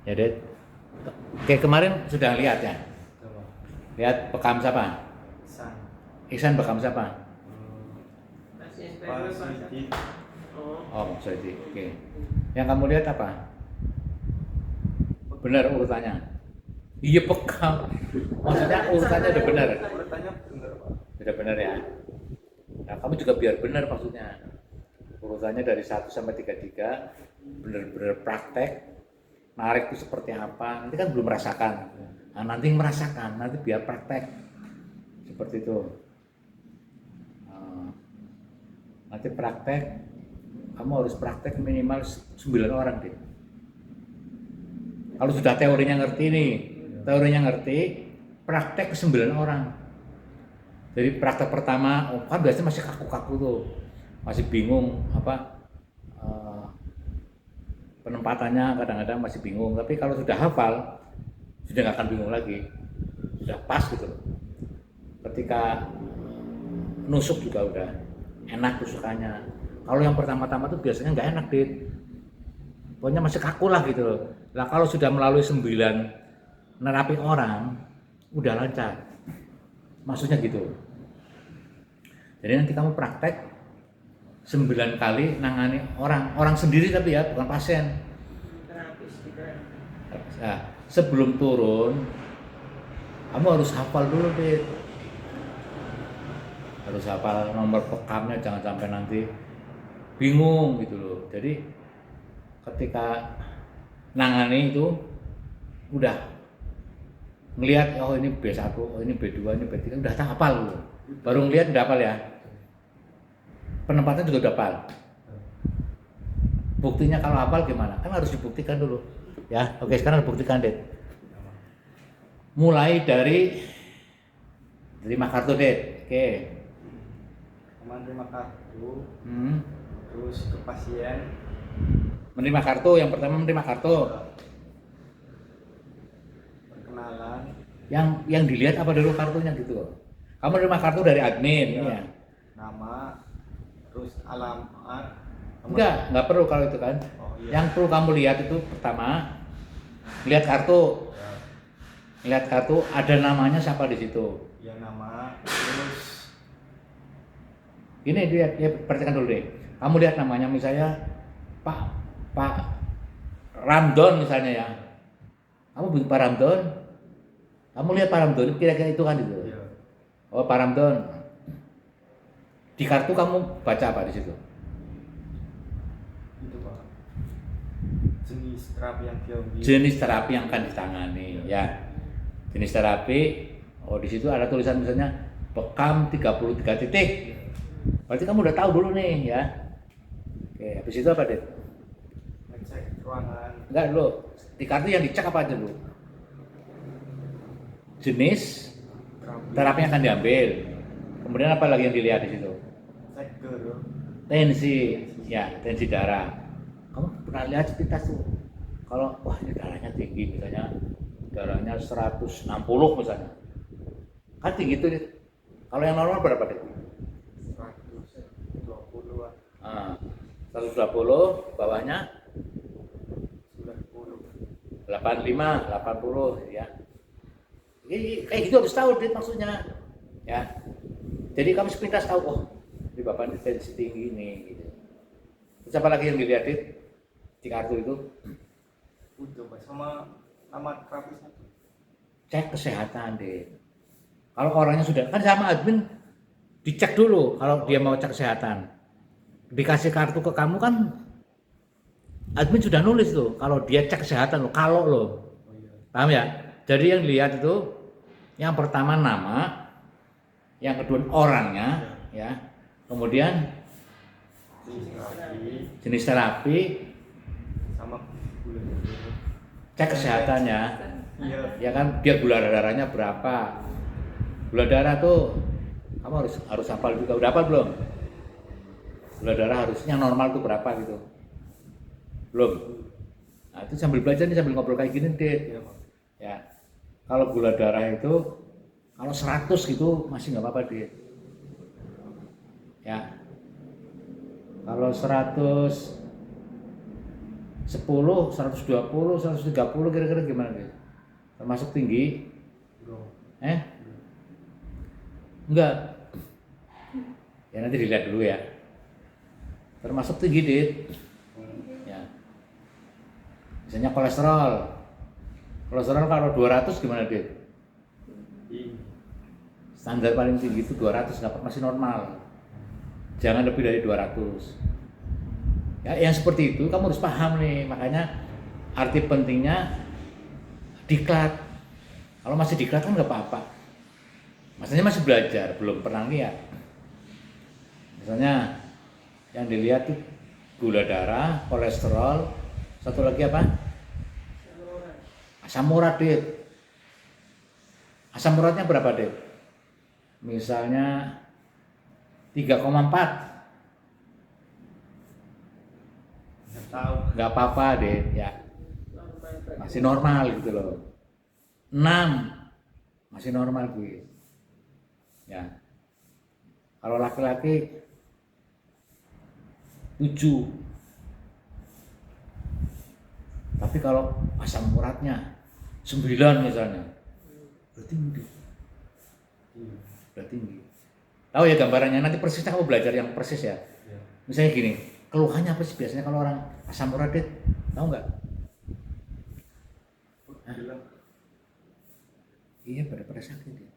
Ya, Det. Oke, kemarin sudah lihat ya. Coba. Lihat bekam siapa? San. Ihsan bekam siapa? Pak Siti. Oh, Soedi. Oke. Yang kamu lihat apa? Benar urutannya? Iya, bekam. Maksudnya urutannya udah benar. Urutannya benar, Pak. Sudah benar ya. Nah, kamu juga biar benar maksudnya. Urutannya dari 1 sampai 33 benar-benar praktek. Narik itu seperti apa? Nanti kan belum merasakan. Nah, nanti merasakan, nanti biar praktek. Seperti itu. Nanti praktek, kamu harus praktek minimal 9 orang deh. Kalau sudah teorinya ngerti nih, praktek ke 9 orang. Jadi praktek pertama, kan biasanya masih kaku-kaku tuh, masih bingung apa penempatannya, kadang-kadang masih bingung. Tapi kalau sudah hafal, sudah nggak akan bingung lagi, sudah pas gitu. Ketika nusuk juga udah enak tusukannya. Kalau yang pertama-tama tuh biasanya nggak enak, Dit. Pokoknya masih kaku lah gitu loh. Lah kalau sudah melalui 9 nerapi orang, udah lancar. Maksudnya gitu. Jadi nanti kamu praktek 9 kali nangani orang sendiri tapi ya, bukan pasien. Nah, sebelum turun, kamu harus hafal dulu, Dit. Harus hafal nomor pekamnya, jangan sampai nanti bingung gitu loh. Jadi ketika nangani itu udah ngelihat, oh ini B1, oh ini B2, ini B3, udah hafal loh. Baru ngelihat udah hafal ya. Penempatan juga udah hafal. Buktinya kalau hafal gimana? Kan harus dibuktikan dulu. Ya, oke, sekarang buktikan, Dit. Mulai dari terima kartu, Dit. Oke. Menerima kartu. Terus ke pasien. Menerima kartu, yang pertama menerima kartu. Perkenalan. Yang dilihat apa dulu kartunya gitu. Kamu menerima kartu dari admin ya. Nama, terus alamat. Enggak perlu kalau itu kan. Oh, iya. Yang perlu kamu lihat itu pertama, lihat kartu. Lihat kartu, ada namanya siapa di situ. Ya, nama, terus Ini dia perhatikan dulu deh. Kamu lihat namanya misalnya Pak Ramdon misalnya ya. Kamu bikin Pak Ramdon. Kamu lihat Pak Ramdon kira-kira itu kan itu. ya. Oh, Pak Ramdon. Di kartu kamu baca apa di situ? Itu, Pak. Jenis terapi yang dia ambil. Jenis terapi yang akan ditangani ya. Jenis terapi, oh di situ ada tulisan misalnya bekam 33 titik. Berarti kamu udah tahu dulu nih ya. Oke, habis itu apa, Dit? Ngecek ruangan. Enggak dulu. Di kartu yang dicek apa aja dulu? Jenis terapi yang akan diambil. Kemudian apa lagi yang dilihat di situ? Cek ke Tensi, ya, tensi darah. Kamu pernah lihat sepintas tuh? Kalau wah ini darahnya tinggi misalnya, darahnya 160 misalnya. Kan tinggi tuh, Dit. Kalau yang normal berapa, Dit? 120-an. 120, bawahnya 90. 85, 80 ya. Jadi kayak gitu harus tahu, Dit, maksudnya. Ya. Jadi kamu sepintas tahu, oh, ini bapak ini tensi tinggi ini gitu. Terus apa lagi yang dilihat, Dit? Di kartu itu? Udah, Pak. Sama alamat terapisnya tuh. Cek kesehatan, Dit. Kalau orangnya sudah, kan sama admin dicek dulu kalau dia mau cek kesehatan. Dikasih kartu ke kamu kan admin sudah nulis tuh kalau dia cek kesehatan lo, kalau lo. Oh, iya. Paham ya? Jadi yang dilihat itu yang pertama nama, yang kedua orangnya ya. Kemudian jenis terapi, Sama gula. cek kesehatannya. Iya. Ya kan, dia gula darahnya berapa. Gula darah tuh kamu harus hafal juga. Udah hafal belum? Gula darah harusnya normal tuh berapa gitu? Belum. Nah, itu sambil belajar nih, sambil ngobrol kayak gini, Dit. Iya, Pak. Ya. Kalau gula darah itu kalau 100 gitu masih nggak apa-apa, Dit. Ya. Kalau 100 10, 120, 130 kira-kira gimana Dit? Termasuk tinggi? Bro. Enggak. Ya nanti dilihat dulu ya. Termasuk tinggi Dit. Ya. Misalnya kolesterol. Kolesterol kalau 200 gimana Dit? Standar paling tinggi itu 200, dapat masih normal. Jangan lebih dari 200. Ya, yang seperti itu kamu harus paham nih, makanya arti pentingnya diklat. Kalau masih diklat kan nggak apa-apa. Maksudnya masih belajar, belum pernah lihat. Misalnya yang dilihat tuh gula darah, kolesterol, satu lagi apa? Asam urat, Dit. Asam uratnya berapa, Dit? Misalnya 3,4. Nggak apa-apa deh ya, masih normal gitu loh. 6 masih normal gitu ya. Kalau laki-laki 7, tapi kalau asam uratnya 9 misalnya, bertinggi. Tahu ya gambarannya, nanti persisnya kamu belajar yang persis ya. Misalnya gini, keluhannya apa sih biasanya kalau orang asam urat, Dit? Tahu nggak? Iya, pada sakit ya.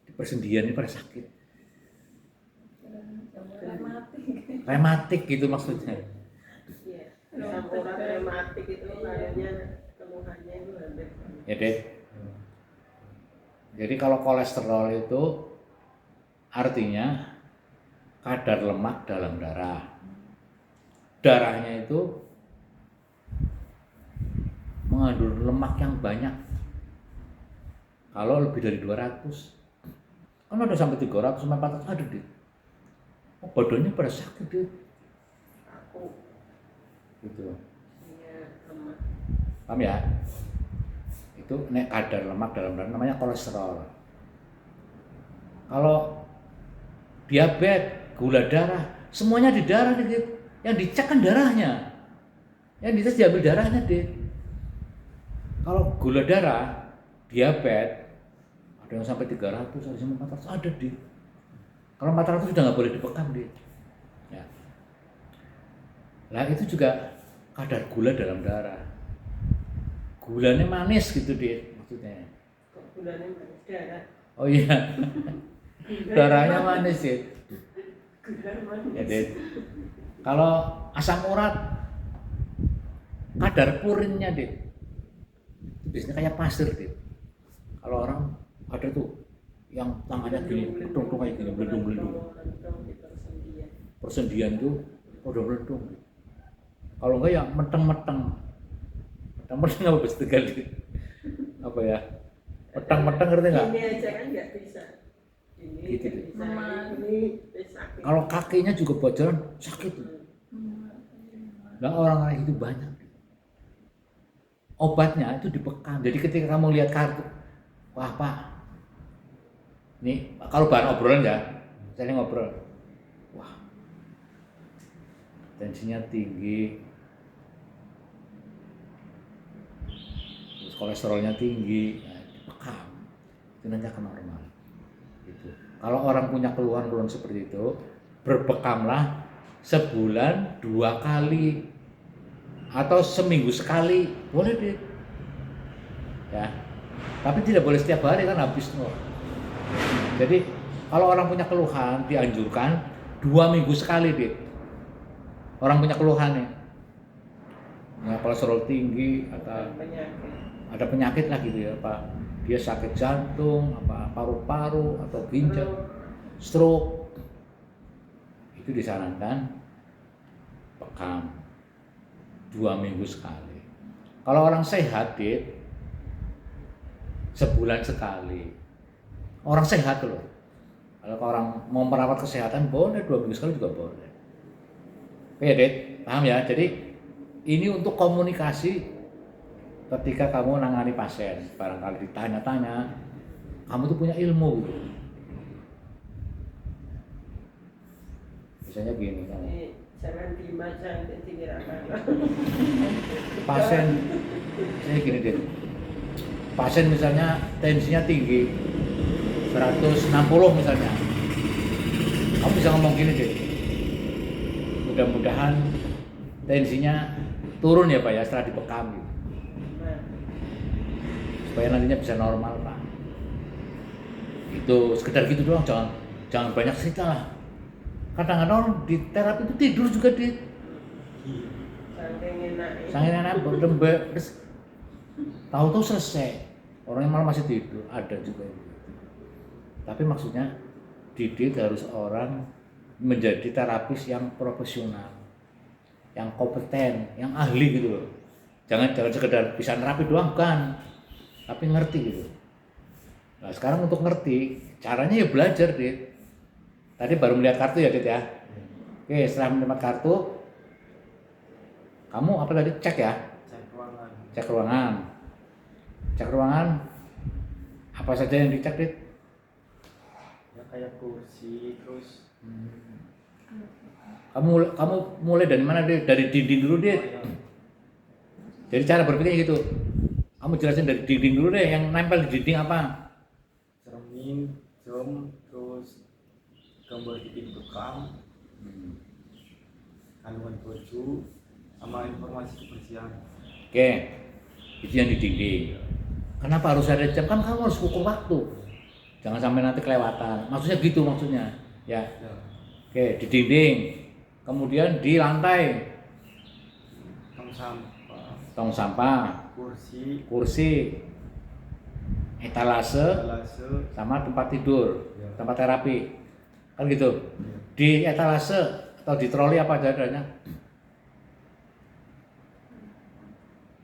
Di persendian ini pada sakit. Rematik gitu maksudnya. Iya. Asam urat rematik itu kayaknya keluhannya itu hampir. Ya, Dit. Jadi kalau kolesterol itu artinya kadar lemak dalam darah. Darahnya itu mengandung lemak yang banyak. Kalau lebih dari 200, kan ada sampai 300 sampai 400 ada Dit. Oh, badannya pada sakit Dit. Aku Gitu. iya lemak. Paham ya? Itu kadar lemak dalam darah namanya kolesterol. Kalau diabetes, gula darah, semuanya di darah Dit. Yang dicek kan darahnya, yang dites diambil darahnya Dit. Kalau gula darah, diabetes, ada yang sampai 300, ada yang sampai 400, ada Dit. Kalau 400 sudah nggak boleh dibekam Dit. Ya. Nah itu juga kadar gula dalam darah. Gulanya manis gitu Dit, maksudnya. Kok gulanya manis darah? Oh iya, darahnya manis Dit. Gula manis. Ya Dit. Kalau asam urat, kadar purinnya Dit, itu biasanya kayak pasir Dit. Kalau orang ada tuh yang tangannya gini, tung kayak gini, belendung. Persendian itu udah belendung. Kalau enggak ya meteng-meteng apa bahasa Tegal Dit? Apa ya? Meteng-meteng ngerti nggak? Ini aja kan nggak bisa. Ini Gitu, nggak bisa. Ini sakit. Kalau kakinya juga bocoran sakit. Nah orang itu banyak. Obatnya itu dibekam. Jadi ketika kamu lihat kartu, wah Pak, nih kalau bahan obrolan ya, saya ngobrol, wah tensinya tinggi, terus kolesterolnya tinggi, ya, dibekam, itu nanti akan normal. Gitu. Kalau orang punya keluhan-keluhan seperti itu, berbekamlah sebulan 2 kali atau seminggu sekali, boleh deh. Ya. Tapi tidak boleh setiap hari kan habis loh. Jadi kalau orang punya keluhan dianjurkan 2 minggu sekali deh. Orang punya keluhan nih. Ya, kolesterol tinggi atau ada penyakit lah gitu ya, Pak. Dia sakit jantung, apa paru-paru atau ginjal, stroke. Itu disarankan bekam 2 minggu sekali. Kalau orang sehat, Dit, sebulan sekali. Orang sehat loh. Kalau orang mau merawat kesehatan boleh 2 minggu sekali juga boleh. Oke, Dit, paham ya? Jadi ini untuk komunikasi ketika kamu nangani pasien. Barangkali ditanya-tanya, kamu tuh punya ilmu gitu. Misalnya gini kan. Jangan dimajang dan dikirakan. Pasien, saya gini deh, pasien misalnya tensinya tinggi, 160 misalnya, kamu bisa ngomong gini deh, mudah-mudahan tensinya turun ya Pak ya setelah dibekam gitu. Nah, Supaya nantinya bisa normal Pak. Itu sekedar gitu doang, jangan banyak cerita lah. Kadang-kadang orang di terapi itu tidur juga di saking enaknya. sangat enak berdembek, terus tahu-tahu selesai. Orangnya malah masih tidur, ada juga yang begitu. Tapi maksudnya didik harus orang menjadi terapis yang profesional, yang kompeten, yang ahli gitu loh. Jangan sekedar bisa nerapi doang bukan, tapi ngerti gitu. Nah sekarang untuk ngerti, caranya ya belajar Dit. Tadi baru melihat kartu ya Dit ya. Oke setelah melihat kartu, kamu apa tadi cek ya? Cek ruangan. Cek ruangan. Cek ruangan. Apa saja yang dicek Dit? Ya kayak kursi terus. Kamu mulai dari mana Dit? Dari dinding dulu Dit. Oh, ya. Jadi cara berpikirnya gitu. Kamu jelasin dari dinding dulu deh, yang nempel di dinding apa? Cermin, jam, terus gambar titik bekam, kandungan baju, sama informasi kebersihan. Oke, itu yang di dinding. Kenapa harus ada jam? Kan kamu harus ukur waktu. Jangan sampai nanti kelewatan. Maksudnya gitu maksudnya. Ya. Ya. Oke, di dinding. Kemudian di lantai, Tong sampah, tong sampah, kursi, etalase, sama tempat tidur, Ya. tempat terapi. Kan gitu. Di etalase atau di troli apa aja adanya?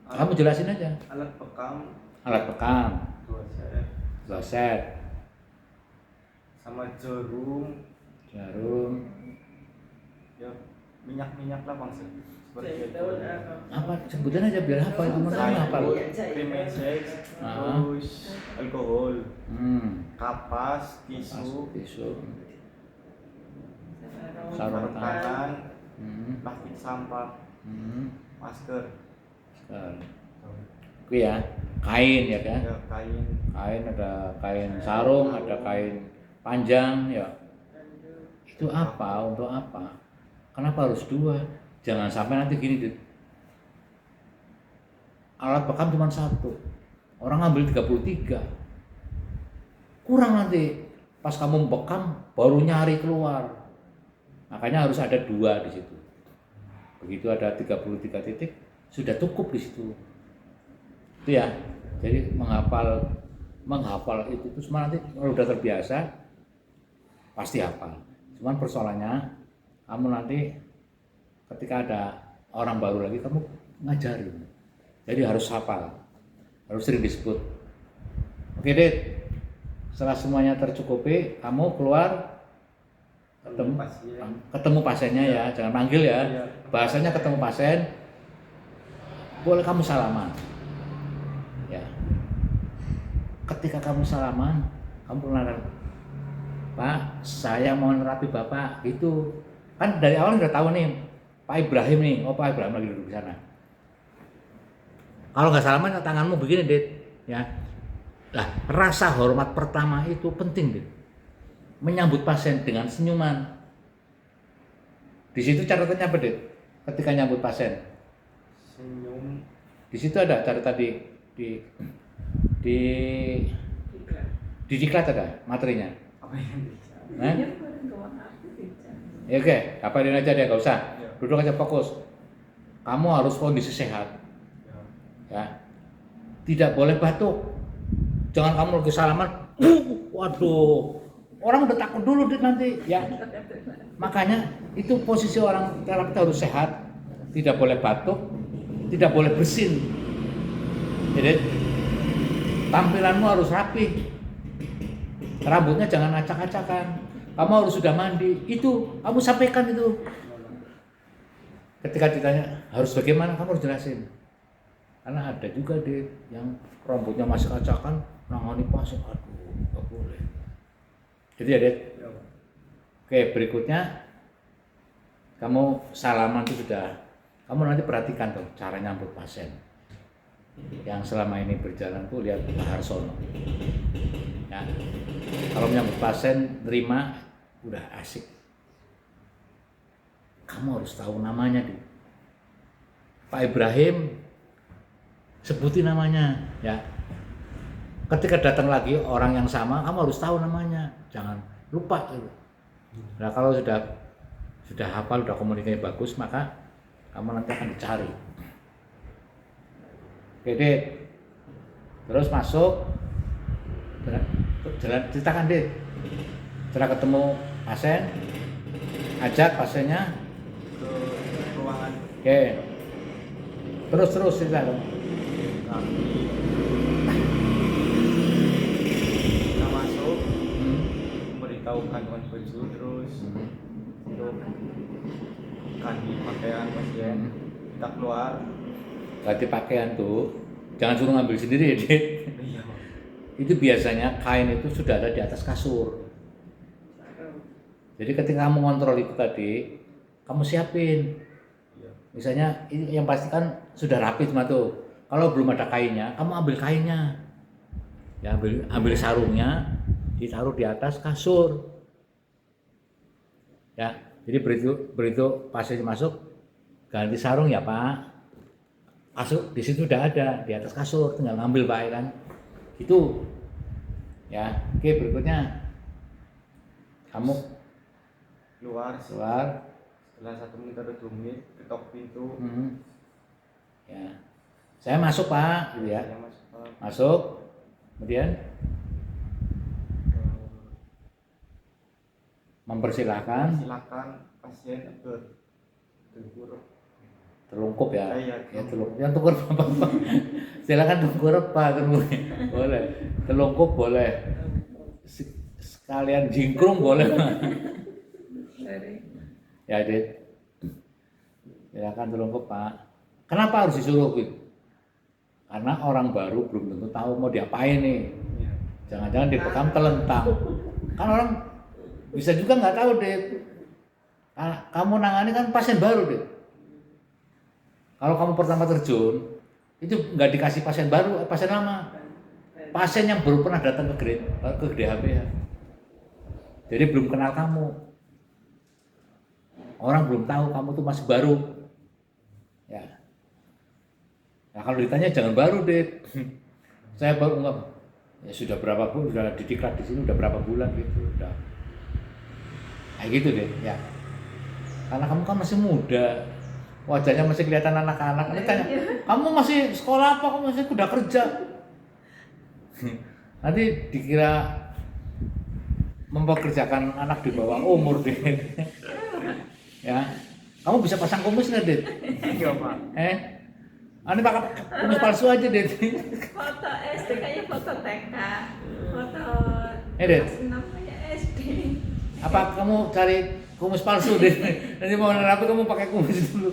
Kamu jelasin aja. Alat bekam, Alat bekam, 2 set, 2 set, sama jarum, ya minyak lah maksud. Seperti itu. zaitun apa sebutan aja biar apa kamu apa? Krim esek, Ah. terus alkohol, kapas, Tisu, tisu, sarung sarung tangan, tangan, hmm. plastik sampah, masker, Itu ya, kain ya kan? ya kain, Kain ada kain sarung, ada kain panjang ya. Itu apa? Untuk apa? Kenapa harus 2? Jangan sampai nanti gini Dit. Alat bekam cuma 1. Orang ngambil 33. Kurang nanti. Pas kamu bekam baru nyari keluar. Makanya harus ada 2 di situ. Begitu ada 33 titik, sudah cukup di situ. Itu ya. Jadi menghafal itu semua nanti kalau udah terbiasa pasti hafal. Cuman persoalannya kamu nanti ketika ada orang baru lagi kamu ngajarin. Jadi harus hafal. Harus sering disebut. Oke, Dit. Setelah semuanya tercukupi, kamu keluar ketemu pasiennya ya, jangan panggil ya. Bahasanya ketemu pasien. Boleh kamu salaman. Ya. Ketika kamu salaman, kamu kenalan. Pak, saya mau nerapi Bapak gitu. Kan dari awal udah tahu nih, Pak Ibrahim nih. Oh, Pak Ibrahim lagi duduk di sana. Kalau nggak salaman, tanganmu begini, Dit. Ya. Lah, rasa hormat pertama itu penting, Dit. Menyambut pasien dengan senyuman. Di situ catatannya apa, Dit? Ketika nyambut pasien. senyum, Di situ ada catatan di diklat ada materinya. apa yang bisa? Ya oke, kabarin aja deh, nggak usah. Ya. Duduk aja fokus. Kamu harus kondisi sehat. Ya. Ya. Tidak boleh batuk. Jangan kamu lagi salaman, waduh. Orang udah takut dulu Dit nanti, ya. Makanya itu posisi orang terapi harus sehat. Tidak boleh batuk, tidak boleh bersin. Jadi tampilanmu harus rapi. Rambutnya jangan acak-acakan. Kamu harus sudah mandi. Itu kamu sampaikan itu. Ketika ditanya harus bagaimana, kamu harus jelasin. Karena ada juga Dit yang rambutnya masih acakan, nangani pasien, aduh, nggak boleh. Jadi ya Dit. Ya. Oke, berikutnya kamu salaman itu sudah, kamu nanti perhatikan tuh cara nyambut pasien. Yang selama ini berjalan tuh lihat Pak Harsono. Ya, kalau menyambut pasien terima udah asik. Kamu harus tahu namanya deh. Pak Ibrahim, sebutin namanya ya. Ketika datang lagi orang yang sama, kamu harus tahu namanya, jangan lupa gitu. Nah kalau sudah hafal, sudah komunikasi bagus, maka kamu nanti akan dicari. Oke, Dit. Terus masuk, jalan ceritakan, Dit. Setelah ketemu pasien, ajak pasiennya ke ruangan oke. Terus cerita dong. kami. Kita masuk, memberitahukan baju, terus untuk ganti pakaian pasien. Kita keluar. Ganti pakaian tuh, jangan suruh ngambil sendiri ya, Dit. Iya. Itu biasanya kain itu sudah ada di atas kasur. Jadi ketika kamu kontrol itu tadi, kamu siapin. Iya. Misalnya ini yang pasti kan sudah rapi semua tuh. Kalau belum ada kainnya, kamu ambil kainnya. Ya ambil sarungnya, ditaruh di atas kasur. Ya, jadi begitu pasien masuk, ganti sarung ya Pak. Masuk di situ udah ada di atas kasur, tinggal ngambil Pak ya kan. Itu. Ya, oke berikutnya. Kamu Keluar. keluar. Setelah 1 menit atau 2 menit ketok pintu. Ya, saya masuk Pak, gitu ya. Saya masuk, Pak. Masuk, kemudian mempersilahkan, silakan pasien ke tengkurap. terlungkup ya. Iya, Ya terlungkup, yang tengkurap apa? Silakan tengkurap Pak, kan boleh. Terlungkup boleh. Sekalian jingkrung boleh Pak. Ya Dit, silakan terlungkup Pak. Kenapa harus disuruh gitu? Karena orang baru belum tentu tahu mau diapain nih. Iya. Jangan-jangan dibekam telentang. Kan orang bisa juga nggak tahu Dit. Kamu nangani kan pasien baru Dit. Kalau kamu pertama terjun, itu nggak dikasih pasien baru, pasien lama. Pasien yang baru pernah datang ke GDHP ya. Jadi belum kenal kamu. Orang belum tahu kamu tuh masih baru. Ya. Nah kalau ditanya jangan baru Dit. Saya baru enggak. Ya sudah berapa bulan, sudah didiklat di sini udah berapa bulan gitu, udah. Kayak gitu Dit, ya. Karena kamu kan masih muda. Wajahnya masih kelihatan anak-anak. Nanti tanya, "Kamu masih sekolah apa? Kamu masih udah kerja?" Nanti dikira mempekerjakan anak di bawah umur Dit. Ya. Kamu bisa pasang kumis nggak Dit? Iya, Pak. Ini pakai kumis palsu aja Dit. Foto SD kayak foto TK, foto Dit. namanya SD. Apa kamu cari kumis palsu Dit? Nanti mau nerapi kamu pakai kumis dulu.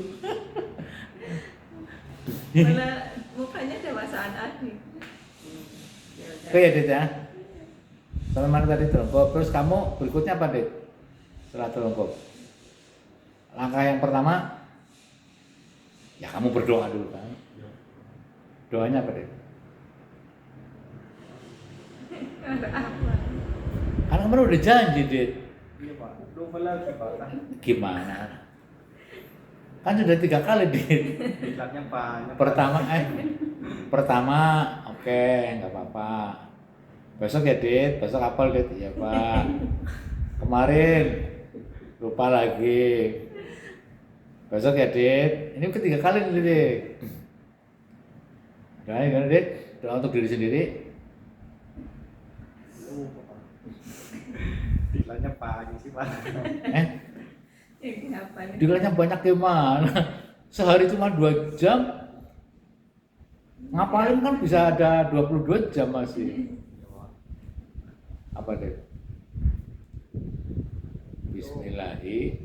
Malah mukanya dewasaan adik. Oke ya Dit ya. Sama tadi terlengkup. Terus kamu berikutnya apa Dit? Setelah terlengkup. Langkah yang pertama, ya kamu berdoa dulu kan. Doanya apa Dit? Ada apa? Karena kemarin udah janji Dit. Iya, Pak. Lupa lagi, Pak. Gimana? Kan sudah 3 kali Dit. Diklatnya banyak. Pertama oke, nggak apa-apa. Besok ya Dit, besok apel Dit, iya Pak. Kemarin lupa lagi. Besok ya Dit, ini ketiga kali nih Dit. Doain kan Dit, doa untuk diri sendiri. Lupa, Pak. Diklatnya banyak sih, Pak. Ini apa nih? Diklatnya banyak gimana? Sehari cuma 2 jam. Ngapalin kan bisa ada 22 jam masih. Apa Dit? Bismillahi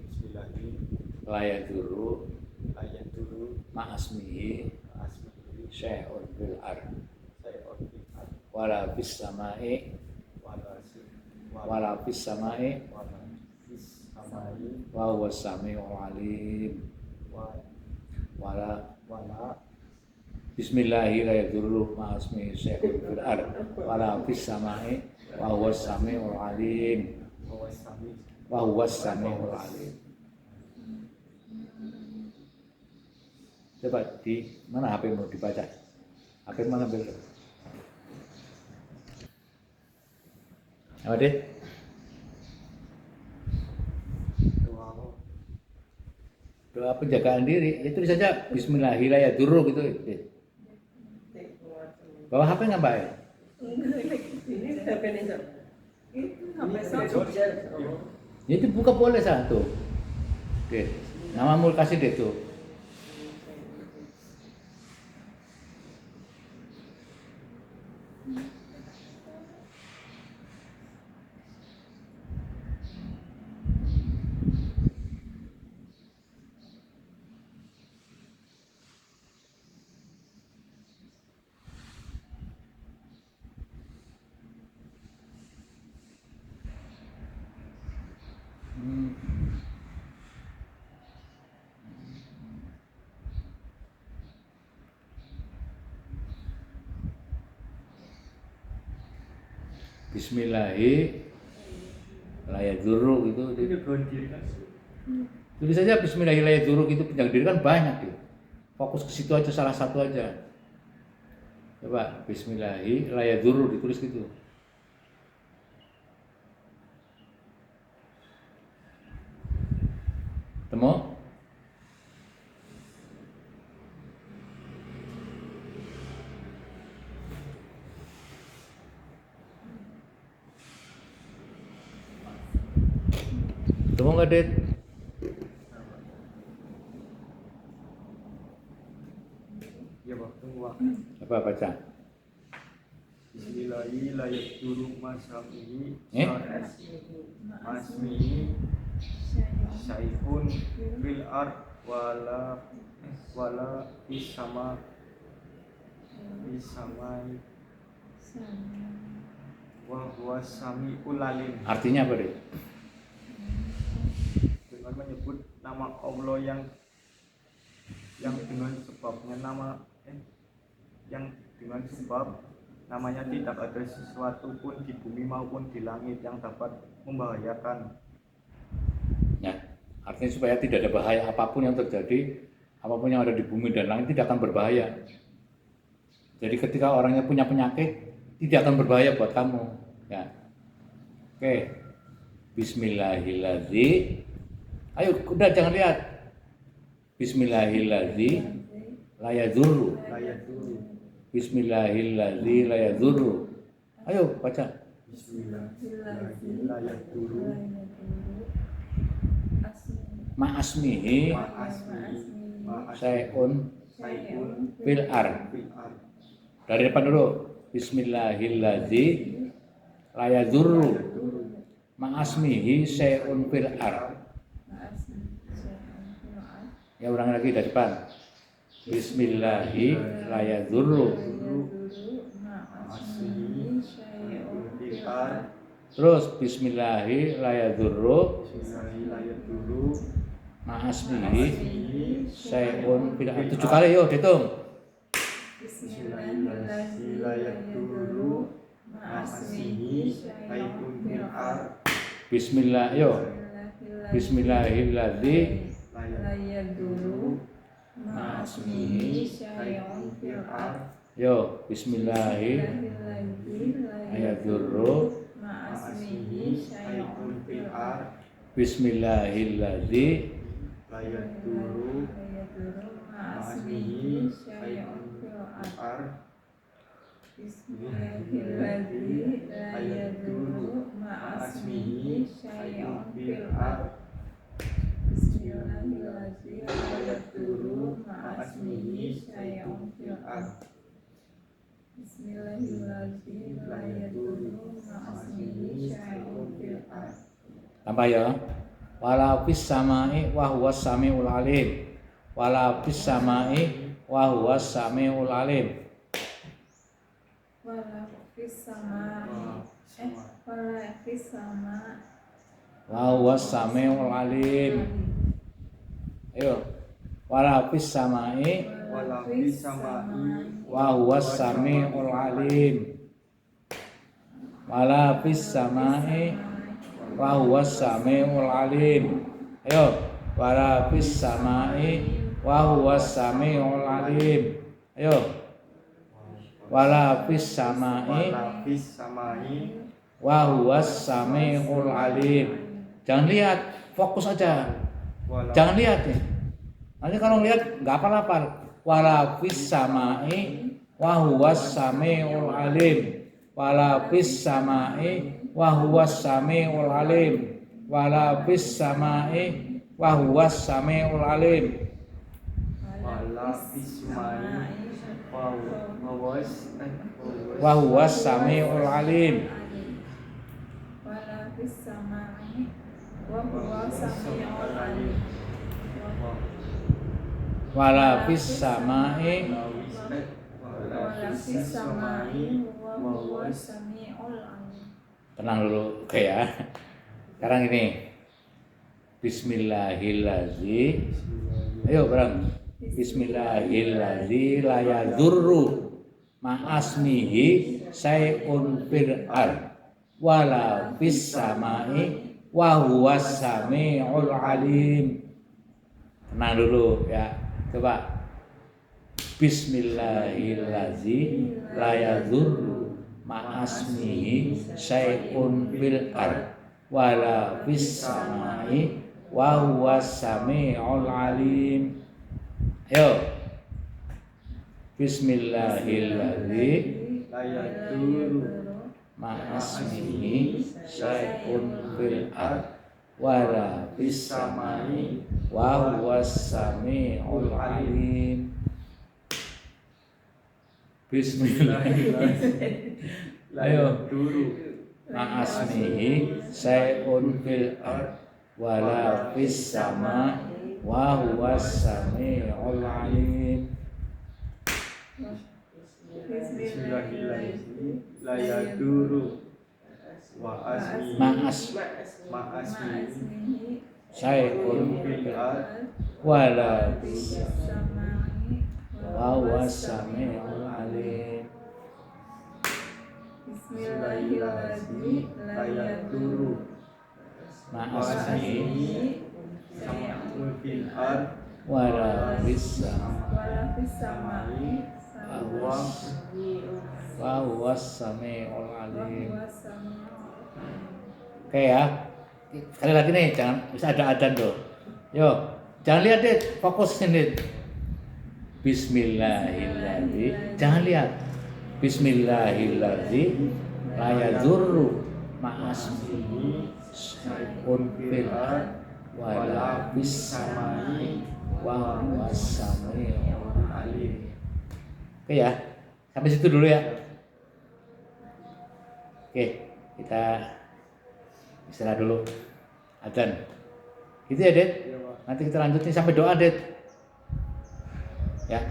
layat dulu Ayat dulu. ma'asmihi Asmi. syai'un bil ard Saya orbi. wala bis samai Walasi. wala bis samai Walafis. samai wa huwas samiul alim. wa Wala wala bismillahi la yadurru ma ismihi syai'un fil ard wala fis samai wa huwas samiul alim. wa sami Wa huwas samiul alim. Coba di mana HP mau dibaca? HP mana ambil? Apa deh? doa Doa penjagaan diri, ya tulis saja Bismillahirrahmanirrahim gitu. Bawa HP nggak Mbak? Ini HP ini Sob. Itu sampai Ini sok. Jogja, oh. Ya itu buka boleh satu. Oke, namamu kasih deh tuh. Bismillahirrahmanirrahim gitu. ini berdiri kan Tulis saja Bismillahirrahmanirrahim itu penjaga diri kan banyak tuh. Fokus ke situ aja, salah satu aja. Coba Bismillahirrahmanirrahim ditulis gitu. Temu? Temu nggak, Det? ya Pak tunggu Pak Apa baca? Bismillahirrahmanirrahim masamihi Eh? masmihi syai'un fil ard wala fis samai wa huwas samiul alim. Artinya apa, Det? Dengan menyebut nama Allah yang dengan sebabnya yang dengan sebab namanya tidak ada sesuatu pun di bumi maupun di langit yang dapat membahayakan. Ya, artinya supaya tidak ada bahaya apapun yang terjadi, apapun yang ada di bumi dan langit tidak akan berbahaya. Jadi ketika orangnya punya penyakit, tidak akan berbahaya buat kamu. Ya, oke. Bismillahirrahmanirrahim. Ayo, udah jangan lihat. Bismillahirrahmanirrahim. La yadurru. Ayat dulu. Bismillahirrahmanirrahim. La yadurru. Ayo baca. Bismillahirrahmanirrahim. Ayat dulu. Ma'asmihi syai'un Sayun fil ar. fil ard. Dari depan dulu. Bismillahirrahmanirrahim. La yadurru. Ma'asmihi syai'un fil ar. Ya ulang lagi dari depan. Bismillahirrahmanirrahim. Masih fil ard. Terus Bismillahirrahmanirrahim. Bismillahirrahmanirrahim dulu. Ma'asmihi syai'un fil ar. 7 kali yuk dihitung. Bismillahirrahmanirrahim dulu. Masih sayun fil ard. Bismillah yuk. Bismillahirrahmanirrahim. Layaduru ma'asmihi syai'un fil ard. Yo, Bismillahirrahmanirrahim. Ma'asmihi syai'un fil ard. Bismillahirrahmanirrahim. Layat dulu. Ma'asmihi syai'un fil ard. Bismillahirrahmanirrahim. Layaduru ma'asmihi syai'un fil ard. Bismillahirrahmanirrahim. Layaduru ma'asmihi syai'un fil ard. Bismillahirrahmanirrahim. Layaduru ma'asmihi syai'un fil ard. Tambah ya. Wala fis samai wa huwas samiul alim. Wala fis samai wa huwas samiul alim. Wala fis sama wala fis sama wa huwas samiul alim. Ayo. Wala fis samai wala fis samai wa huwas samiul alim. Wala fis samai wa huwas samiul alim. Ayo. Wala fis samai wa huwas samiul alim. Ayo. Wala fis samai wa huwas samiul alim. Jangan lihat, fokus aja. Jangan lihat nih. Nanti kalau lihat nggak hafal-hafal. Wala fis samai wa huwas samiul alim. Wala fis samai wa huwas samiul alim. Wala fis samai wa huwas samiul alim. wala fis samai Wa huwas samiul alim. Wala fis samai wa huwa samiul alim. Wala fis samai Wala fis samai wa huwa samiul alim. tenang dulu, oke ya. Sekarang ini Bismillahirrahmanirrahim. Ayo bareng. Bismillahirrahmanirrahim. La yadurru ma'asmihi sayun fil ard wala fis samai wa huwas samiul alim. Tenang dulu ya. Coba. Bismillahirrahmanirrahim. La yadurru ma'asmihi sayun fil ard wala fis samai wa huwas samiul alim. Ayo. Bismillahirrahmanirrahim. layaduru Ma'asmihi syai'un fil ard wala fis samai wa huwas samiul alim. Bismillahirrahmanirrahim. Ayo. Ma'asmihi syai'un fil ard wala fis samai wa huwas samiul alim. Bismillahirrahmanirrahim. Layaduru wa asmi Ma'asmihi Syai'un fil ard wala fis samai wa huwas samiul alim. Bismillahirrahmanirrahim. layaduru Ma'asmihi fil ard wala fis samai Wala fis samai wa huwas samiul wa alim. huwa samiul alim. Oke ya. Sekali lagi nih, jangan bisa ada adzan tuh. Yo, jangan lihat deh, fokus sini. Bismillahirrahmanirrahim. Jangan lihat. Bismillahirrahmanirrahim. La yadurru ma'asmihi syai'un fil ard wala fis samai wa huwas samiul alim. Oke ya. Sampai situ dulu ya. Oke, kita istirahat dulu. Adzan. Gitu ya, Det? Nanti kita lanjutin sampai doa, Det. Ya.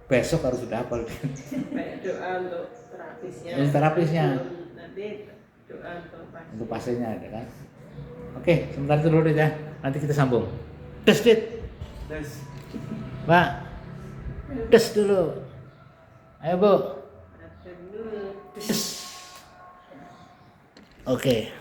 Besok harus sudah hafal. Kayak doa untuk terapisnya. Untuk terapisnya. Nanti doa Untuk pastinya ada kan. Oke, sebentar dulu, Det ya. Nanti kita sambung. Des, Det. Des. Mbak. Des dulu. Ayo, Bu. dulu. Des. Oke.